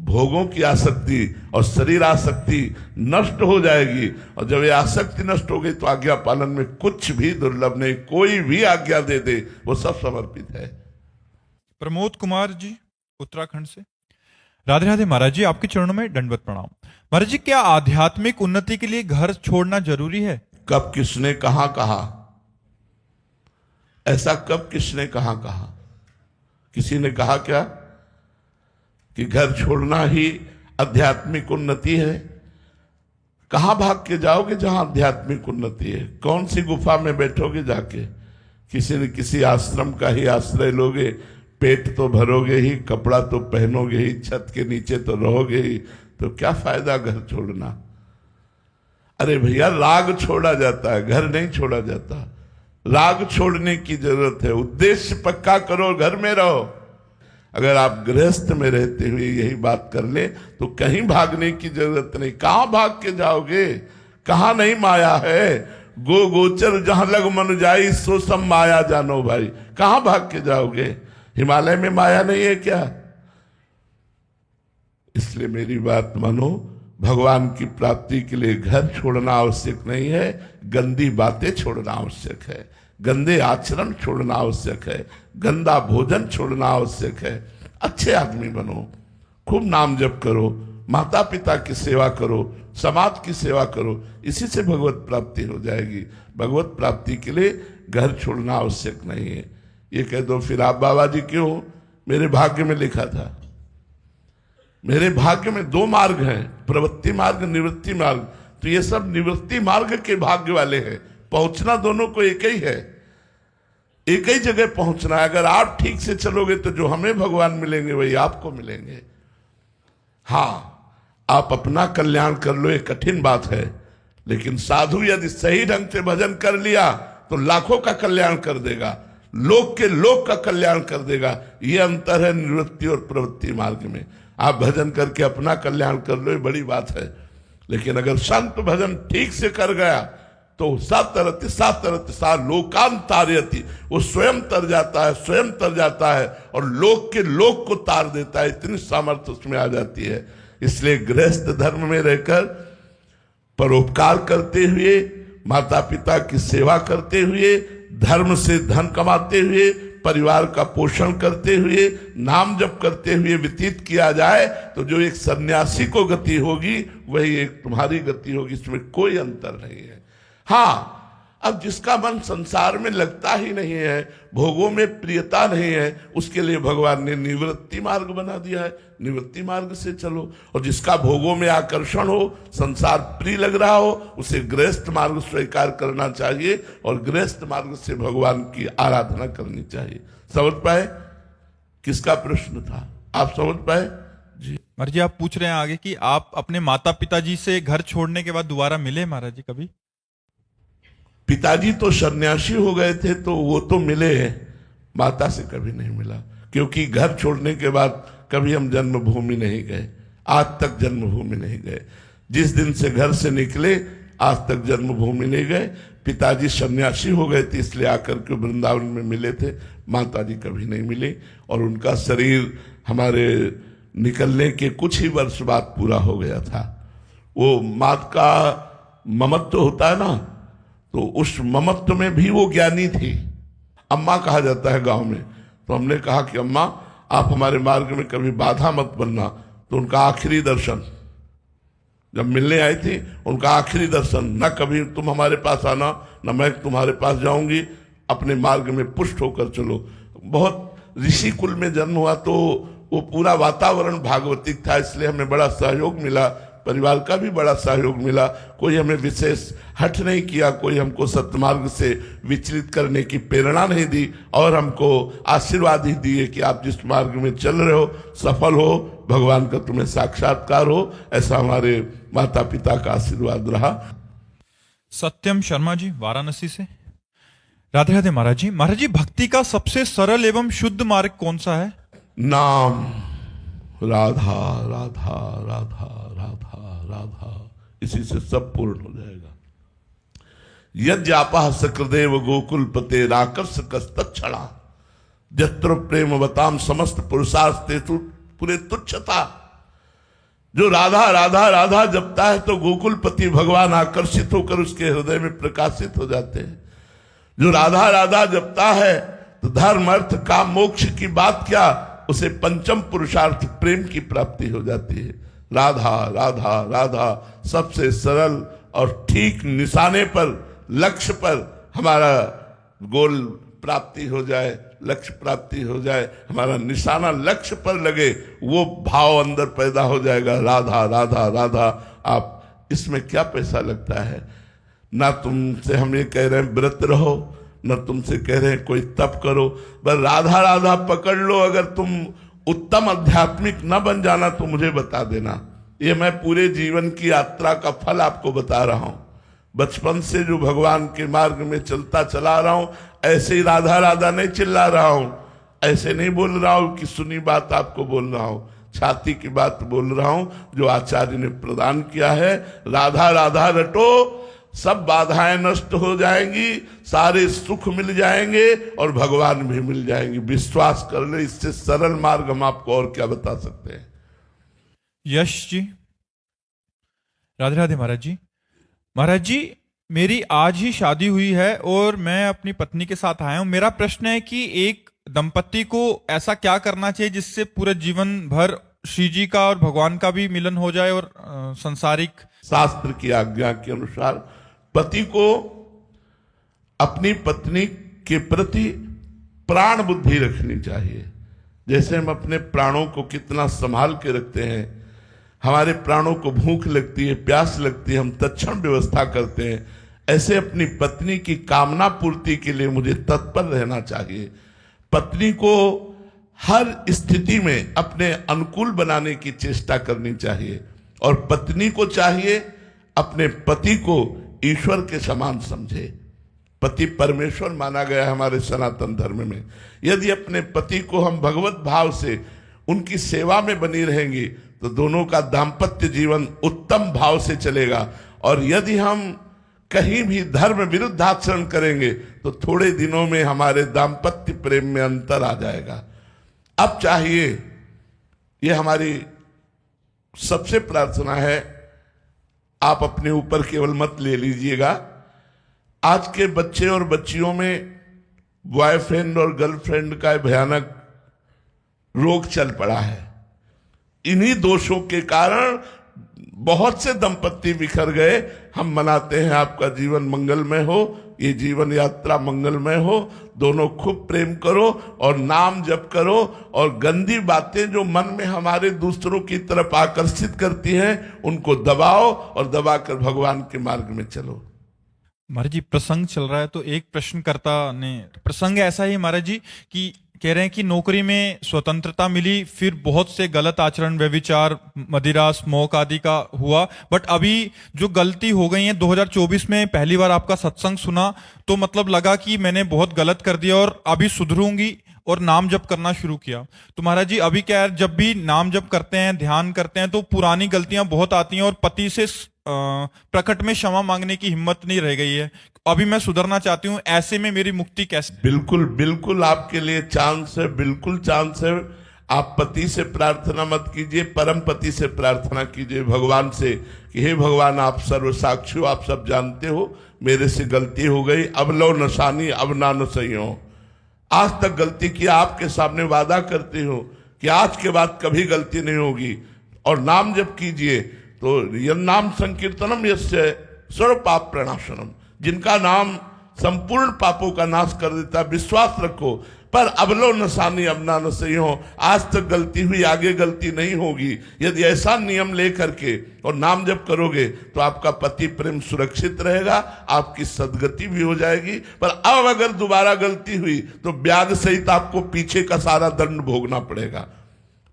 भोगों की आसक्ति और शरीर आसक्ति नष्ट हो जाएगी। और जब ये आसक्ति नष्ट हो गई तो आज्ञा पालन में कुछ भी दुर्लभ नहीं। कोई भी आज्ञा दे दे वो सब समर्पित है। प्रमोद कुमार जी, उत्तराखंड से, राधे राधे महाराज जी, आपके चरणों में दंडवत प्रणाम। महाराज जी, क्या आध्यात्मिक उन्नति के लिए घर छोड़ना जरूरी है? कब किसने कहा कहा? ऐसा कब किसने कहा कहा? किसी ने कहा क्या कि घर छोड़ना ही आध्यात्मिक उन्नति है? कहां भाग के जाओगे जहां आध्यात्मिक उन्नति है? कौन सी गुफा में बैठोगे जाके? किसी न किसी आश्रम का ही आश्रय लोगे, पेट तो भरोगे ही, कपड़ा तो पहनोगे ही, छत के नीचे तो रहोगे ही, तो क्या फायदा घर छोड़ना? अरे भैया, राग छोड़ा जाता है, घर नहीं छोड़ा जाता। राग छोड़ने की जरूरत है, उद्देश्य पक्का करो, घर में रहो। अगर आप गृहस्थ में रहते हुए यही बात कर ले तो कहीं भागने की जरूरत नहीं। कहां भाग के जाओगे? कहां नहीं माया है? गो गोचर जहां लग मन जाई, सो सब माया जानो भाई। कहां भाग के जाओगे? हिमालय में माया नहीं है क्या? इसलिए मेरी बात मानो, भगवान की प्राप्ति के लिए घर छोड़ना आवश्यक नहीं है, गंदी बातें छोड़ना आवश्यक है, गंदे आचरण छोड़ना आवश्यक है, गंदा भोजन छोड़ना आवश्यक है। अच्छे आदमी बनो, खूब नाम जप करो, माता पिता की सेवा करो, समाज की सेवा करो, इसी से भगवत प्राप्ति हो जाएगी। भगवत प्राप्ति के लिए घर छोड़ना आवश्यक नहीं है। ये कह दो फिर आप बाबा जी क्यों? मेरे भाग्य में लिखा था। मेरे भाग्य में दो मार्ग हैं, प्रवृत्ति मार्ग, निवृत्ति मार्ग। तो ये सब निवृत्ति मार्ग के भाग्य वाले हैं। पहुंचना दोनों को एक ही है, एक ही जगह पहुंचना है। अगर आप ठीक से चलोगे तो जो हमें भगवान मिलेंगे वही आपको मिलेंगे। हाँ, आप अपना कल्याण कर लो, ये कठिन बात है, लेकिन साधु यदि सही ढंग से भजन कर लिया तो लाखों का कल्याण कर देगा, लोक के लोक का कल्याण कर देगा। ये अंतर है निवृत्ति और प्रवृत्ति मार्ग में। आप भजन करके अपना कल्याण कर लो, ये बड़ी बात है। लेकिन अगर संत भजन ठीक से कर गया तो सा लोकांतारयति, वो स्वयं तर जाता है, स्वयं तर जाता है और लोक के लोक को तार देता है। इतनी सामर्थ्य उसमें आ जाती है। इसलिए गृहस्थ धर्म में रहकर परोपकार करते हुए, माता पिता की सेवा करते हुए, धर्म से धन कमाते हुए, परिवार का पोषण करते हुए, नाम जप करते हुए व्यतीत किया जाए तो जो एक सन्यासी को गति होगी वही एक तुम्हारी गति होगी। इसमें कोई अंतर नहीं है। हाँ, अब जिसका मन संसार में लगता ही नहीं है, भोगों में प्रियता नहीं है, उसके लिए भगवान ने निवृत्ति मार्ग बना दिया है। निवृत्ति मार्ग से चलो। और जिसका भोगों में आकर्षण हो, संसार प्रिय लग रहा हो, उसे गृहस्थ मार्ग स्वीकार करना चाहिए और गृहस्थ मार्ग से भगवान की आराधना करनी चाहिए। समझ पाए किसका प्रश्न था? आप समझ पाए जी? महाराज जी, आप पूछ रहे हैं आगे कि आप अपने माता पिताजी से घर छोड़ने के बाद दोबारा मिले महाराज जी कभी? पिताजी तो सन्यासी हो गए थे तो वो तो मिले हैं, माता से कभी नहीं मिला। क्योंकि घर छोड़ने के बाद कभी हम जन्मभूमि नहीं गए, आज तक जन्मभूमि नहीं गए। जिस दिन से घर से निकले आज तक जन्मभूमि नहीं गए। पिताजी सन्यासी हो गए थे इसलिए आकर के वृंदावन में मिले थे, माताजी कभी नहीं मिली। और उनका शरीर हमारे निकलने के कुछ ही वर्ष बाद पूरा हो गया था। वो मात का ममत्व होता है ना, तो उस ममत्व में भी वो ज्ञानी थी। अम्मा कहा जाता है गांव में। तो हमने कहा कि अम्मा आप हमारे मार्ग में कभी बाधा मत बनना। तो उनका आखिरी दर्शन जब मिलने आई थी, उनका आखिरी दर्शन, न कभी तुम हमारे पास आना न मैं तुम्हारे पास जाऊंगी, अपने मार्ग में पुष्ट होकर चलो। बहुत ऋषि कुल में जन्म हुआ तो वो पूरा वातावरण भागवतिक था, इसलिए हमें बड़ा सहयोग मिला, परिवार का भी बड़ा सहयोग मिला। कोई हमें विशेष हठ नहीं किया, कोई हमको सत्मार्ग से विचलित करने की प्रेरणा नहीं दी और हमको आशीर्वाद ही दिए कि आप जिस मार्ग में चल रहे हो सफल हो, भगवान का तुम्हें साक्षात्कार हो। ऐसा हमारे माता पिता का आशीर्वाद रहा। सत्यम शर्मा जी वाराणसी से। राधे राधे महाराज जी। महाराज जी, भक्ति का सबसे सरल एवं शुद्ध मार्ग कौन सा है? नाम, राधा राधा राधा राधा राधा, इसी से सब पूर्ण हो जाएगा। यज्ञापा सकृदेव गोकुल पते राकर्ष कस्तक्षणा जत्र प्रेम बताम समस्त पुरुषार्थ पूरे तुच्छता। जो राधा राधा राधा जपता है तो गोकुलपति भगवान आकर्षित होकर उसके हृदय में प्रकाशित हो जाते हैं। जो राधा राधा जपता है तो धर्म अर्थ काम मोक्ष की बात क्या, उसे पंचम पुरुषार्थ प्रेम की प्राप्ति हो जाती है। राधा राधा राधा सबसे सरल और ठीक निशाने पर, लक्ष्य पर हमारा गोल प्राप्ति हो जाए, लक्ष्य प्राप्ति हो जाए, हमारा निशाना लक्ष्य पर लगे, वो भाव अंदर पैदा हो जाएगा। राधा राधा राधा। आप इसमें क्या पैसा लगता है? ना तुमसे हम ये कह रहे हैं व्रत रहो, न तुमसे कह रहे हैं कोई तप करो, बस राधा राधा पकड़ लो। अगर तुम उत्तम आध्यात्मिक न बन जाना तो मुझे बता देना। ये मैं पूरे जीवन की यात्रा का फल आपको बता रहा हूं। बचपन से जो भगवान के मार्ग में चलता चला रहा हूं, ऐसे ही राधा राधा नहीं चिल्ला रहा हूं, ऐसे नहीं बोल रहा हूं कि सुनी बात आपको बोल रहा हूं, छाती की बात बोल रहा हूं जो आचार्य ने प्रदान किया है। राधा राधा रटो, सब बाधाएं नष्ट हो जाएंगी, सारे सुख मिल जाएंगे और भगवान भी मिल जाएंगे। विश्वास कर ले, इससे सरल मार्ग हम आपको और क्या बता सकते हैं। यश जी। राधे राधे महाराज जी। महाराज जी, मेरी आज ही शादी हुई है और मैं अपनी पत्नी के साथ आया हूं। मेरा प्रश्न है कि एक दंपति को ऐसा क्या करना चाहिए जिससे पूरे जीवन भर श्री जी का और भगवान का भी मिलन हो जाए और संसारिक। शास्त्र की आज्ञा के अनुसार पति को अपनी पत्नी के प्रति प्राण बुद्धि रखनी चाहिए। जैसे हम अपने प्राणों को कितना संभाल के रखते हैं, हमारे प्राणों को भूख लगती है, प्यास लगती है, हम तत्क्षण व्यवस्था करते हैं, ऐसे अपनी पत्नी की कामना पूर्ति के लिए मुझे तत्पर रहना चाहिए। पत्नी को हर स्थिति में अपने अनुकूल बनाने की चेष्टा करनी चाहिए और पत्नी को चाहिए अपने पति को ईश्वर के समान समझे। पति परमेश्वर माना गया है हमारे सनातन धर्म में। यदि अपने पति को हम भगवत भाव से उनकी सेवा में बनी रहेंगी तो दोनों का दाम्पत्य जीवन उत्तम भाव से चलेगा। और यदि हम कहीं भी धर्म विरुद्ध आचरण करेंगे तो थोड़े दिनों में हमारे दाम्पत्य प्रेम में अंतर आ जाएगा। अब चाहिए, ये हमारी सबसे प्रार्थना है, आप अपने ऊपर केवल मत ले लीजिएगा। आज के बच्चे और बच्चियों में बॉयफ्रेंड और गर्लफ्रेंड का भयानक रोग चल पड़ा है। इन्हीं दोषों के कारण बहुत से दंपत्ति बिखर गए। हम मनाते हैं आपका जीवन मंगलमय हो, ये जीवन यात्रा मंगलमय हो, दोनों खूब प्रेम करो और नाम जप करो, और गंदी बातें जो मन में हमारे दूसरों की तरफ आकर्षित करती हैं उनको दबाओ और दबाकर भगवान के मार्ग में चलो। महाराज जी, प्रसंग चल रहा है तो एक प्रश्नकर्ता ने, प्रसंग ऐसा ही महाराज जी कि कह रहे हैं कि नौकरी में स्वतंत्रता मिली, फिर बहुत से गलत आचरण, व्यभिचार, मदिरा, स्मोक आदि का हुआ, बट अभी जो गलती हो गई है 2024 में पहली बार आपका सत्संग सुना तो मतलब लगा कि मैंने बहुत गलत कर दिया और अभी सुधरूंगी और नाम जप करना शुरू किया। तो महाराज जी अभी क्या है, जब भी नाम जप करते हैं, ध्यान करते हैं तो पुरानी गलतियां बहुत आती हैं और पति से प्रकट में क्षमा मांगने की हिम्मत नहीं रह गई है। अभी मैं सुधरना चाहती हूँ, ऐसे में मेरी मुक्ति कैसे? बिल्कुल बिल्कुल आपके लिए चांस है, बिल्कुल चांस है। आप पति से प्रार्थना मत कीजिए, परम पति से प्रार्थना कीजिए भगवान से कि हे भगवान, आप सर्वसाक्षी हो, आप सब जानते हो मेरे से गलती हो गई, अब लो नशानी अब ना न सही हो। आज तक गलती किया, आपके सामने वादा करती हूँ कि आज के बाद कभी गलती नहीं होगी। और नाम जब कीजिए तो यह नाम संकीर्तनम यस्य सर्व पाप प्रणाशनम, जिनका नाम संपूर्ण पापों का नाश कर देता है, विश्वास रखो। पर अबलो नसानी अब ना न सही हो, आज तक गलती हुई, आगे गलती नहीं होगी। यदि ऐसा नियम लेकर के और नाम जप करोगे तो आपका पति प्रेम सुरक्षित रहेगा, आपकी सदगति भी हो जाएगी। पर अब अगर दोबारा गलती हुई तो ब्याज सहित आपको पीछे का सारा दंड भोगना पड़ेगा।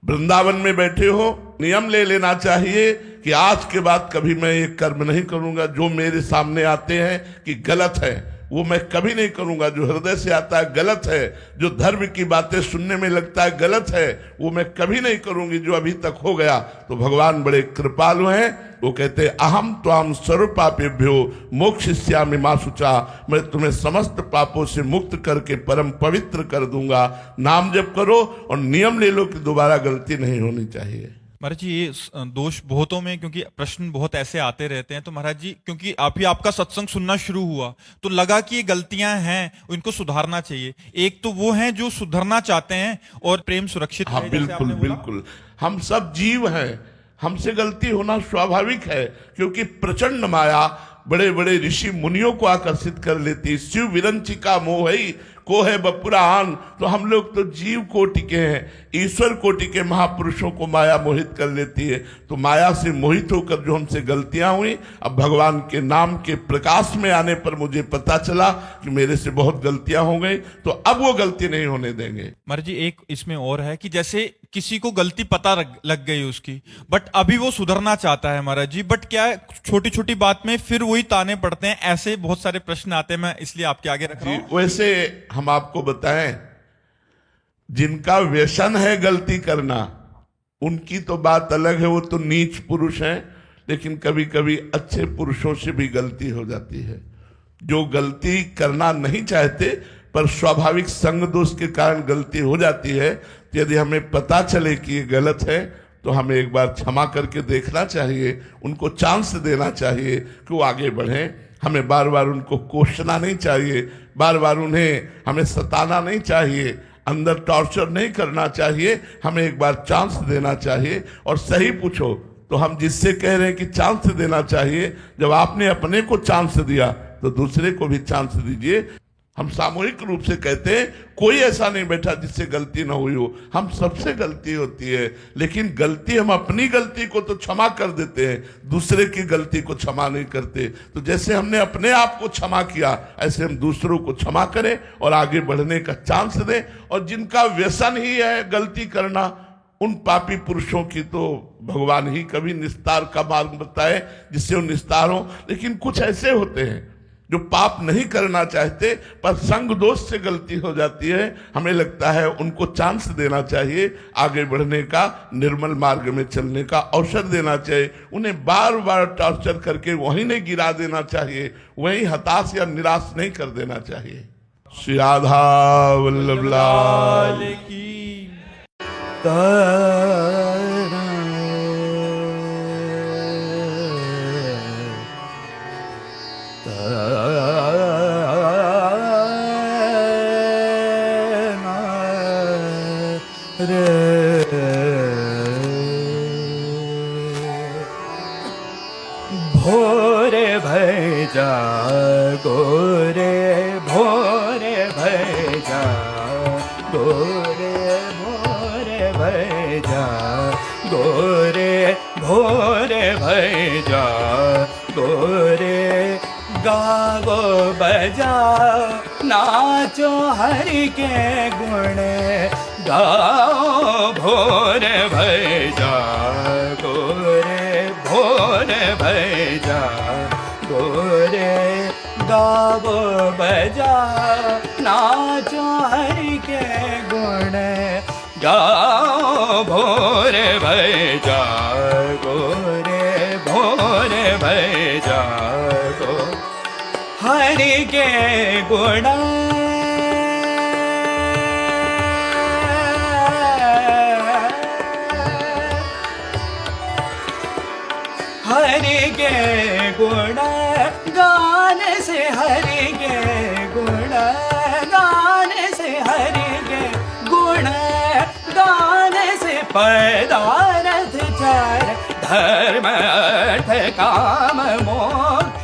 वृंदावन में बैठे हो, नियम ले लेना चाहिए कि आज के बाद कभी मैं ये कर्म नहीं करूंगा जो मेरे सामने आते हैं कि गलत है, वो मैं कभी नहीं करूंगा। जो हृदय से आता है गलत है, जो धर्म की बातें सुनने में लगता है गलत है, वो मैं कभी नहीं करूंगी जो अभी तक हो गया। तो भगवान बड़े कृपालु हैं, वो कहते हैं अहम त्वाम सर्व पापेभ्यो मोक्षयिष्यामि मा शुचा, मैं तुम्हें समस्त पापों से मुक्त करके परम पवित्र कर दूंगा। नाम जप करो और नियम ले लो कि दोबारा गलती नहीं होनी चाहिए। महाराज जी ये दोष बहुतों में, क्योंकि प्रश्न बहुत ऐसे आते रहते हैं, तो महाराज जी क्योंकि अभी आपका सत्संग सुनना शुरू हुआ तो लगा कि ये गलतियां हैं, इनको सुधारना चाहिए। एक तो वो हैं जो सुधरना चाहते हैं और प्रेम सुरक्षित हाँ, रहे, जैसे बिल्कुल आपने बोला। बिल्कुल, हम सब जीव हैं, हमसे गलती होना स्वाभाविक है, क्योंकि प्रचंड माया बड़े बड़े ऋषि मुनियों को आकर्षित कर लेती। शिव विरंचिका मोह को है बपुरान। तो हम लोग तो जीव कोटि के हैं, ईश्वर कोटि के महापुरुषों को माया मोहित कर लेती है। तो माया से मोहित होकर जो हमसे गलतियां हुई, अब भगवान के नाम के प्रकाश में आने पर मुझे पता चला कि मेरे से बहुत गलतियां हो गई, तो अब वो गलती नहीं होने देंगे। महाराज जी एक इसमें और है कि जैसे किसी को गलती पता लग गई उसकी, बट अभी वो सुधरना चाहता है महाराज जी, बट क्या है छोटी छोटी बात में फिर वही ताने पड़ते हैं। ऐसे बहुत सारे प्रश्न आते हैं, मैं इसलिए आपके आगे रख रहा हूं। वैसे हम आपको बताएं, जिनका व्यसन है गलती करना, उनकी तो बात अलग है, वो तो नीच पुरुष हैं। लेकिन कभी कभी अच्छे पुरुषों से भी गलती हो जाती है, जो गलती करना नहीं चाहते पर स्वाभाविक संग दोष के कारण गलती हो जाती है। तो यदि हमें पता चले कि ये गलत है तो हमें एक बार क्षमा करके देखना चाहिए, उनको चांस देना चाहिए कि वो आगे बढ़ें। हमें बार बार उनको कोसना नहीं चाहिए, बार बार उन्हें हमें सताना नहीं चाहिए, अंदर टॉर्चर नहीं करना चाहिए। हमें एक बार चांस देना चाहिए। और सही पूछो तो हम जिससे कह रहे हैं कि चांस देना चाहिए, जब आपने अपने को चांस दिया तो दूसरे को भी चांस दीजिए। हम सामूहिक रूप से कहते हैं, कोई ऐसा नहीं बैठा जिससे गलती ना हुई हो, हम सबसे गलती होती है। लेकिन गलती, हम अपनी गलती को तो क्षमा कर देते हैं, दूसरे की गलती को क्षमा नहीं करते। तो जैसे हमने अपने आप को क्षमा किया, ऐसे हम दूसरों को क्षमा करें और आगे बढ़ने का चांस दें। और जिनका व्यसन ही है गलती करना, उन पापी पुरुषों की तो भगवान ही कभी निस्तार का मार्ग बताए जिससे वो निस्तार हो। लेकिन कुछ ऐसे होते हैं जो पाप नहीं करना चाहते पर संग दोष से गलती हो जाती है, हमें लगता है उनको चांस देना चाहिए, आगे बढ़ने का, निर्मल मार्ग में चलने का अवसर देना चाहिए। उन्हें बार बार टॉर्चर करके वहीं नहीं गिरा देना चाहिए, वहीं हताश या निराश नहीं कर देना चाहिए। श्री राधा वल्लभ लाल की भोरे भैजा गोरे भोरे भैजा गोरे भोरे भैजा गोरे भोरे भैजा गोरे गावो बजा नाचो हरि के गुण गाओ भोरे भैजा गोरे भोरे भैजा गोरे गावो बजा नाचो हरि के गुण गाओ भोरे भैजा गोरे भोरे भैजा गो हरि के गुण हरि के गुण गाने से हरि के गुण गाने से हरि के गुण गाने से पदार्थ चार धर्म अर्थ काम मोक्ष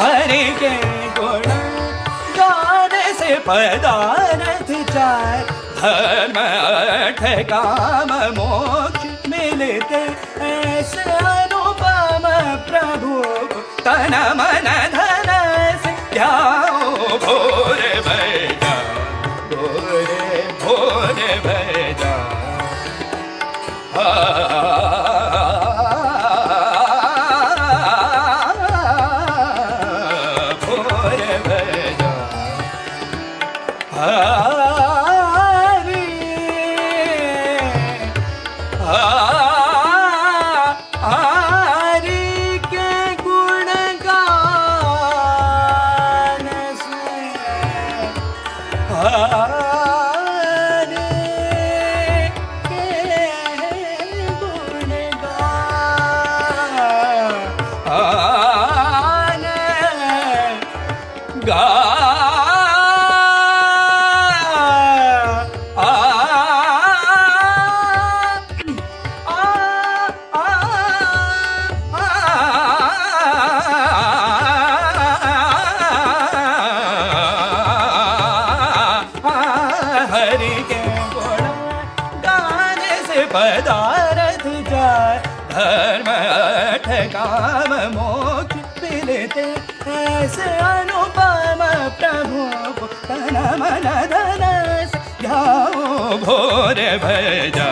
हरि के गुण गाने से पदार्थ चार धर्म अर्थ काम मोक्ष मिलते ऐसे अनुपम प्रभु तन मन धन से जाओ भोरे भैया गोरे भोरे भैया भोरे भैया हरि के गुण गान से हरि के गुण गान गा हरि के गुण गाने से पदार्थ जाए धर्म अर्थ काम मोक्ष मिलते ऐसे अनुपम प्रभु तन मन धन से जाओ भोरे भैया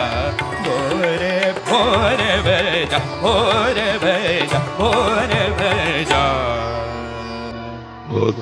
भोरे भोरे भैया भोरे भैया भोरे भैया बहुत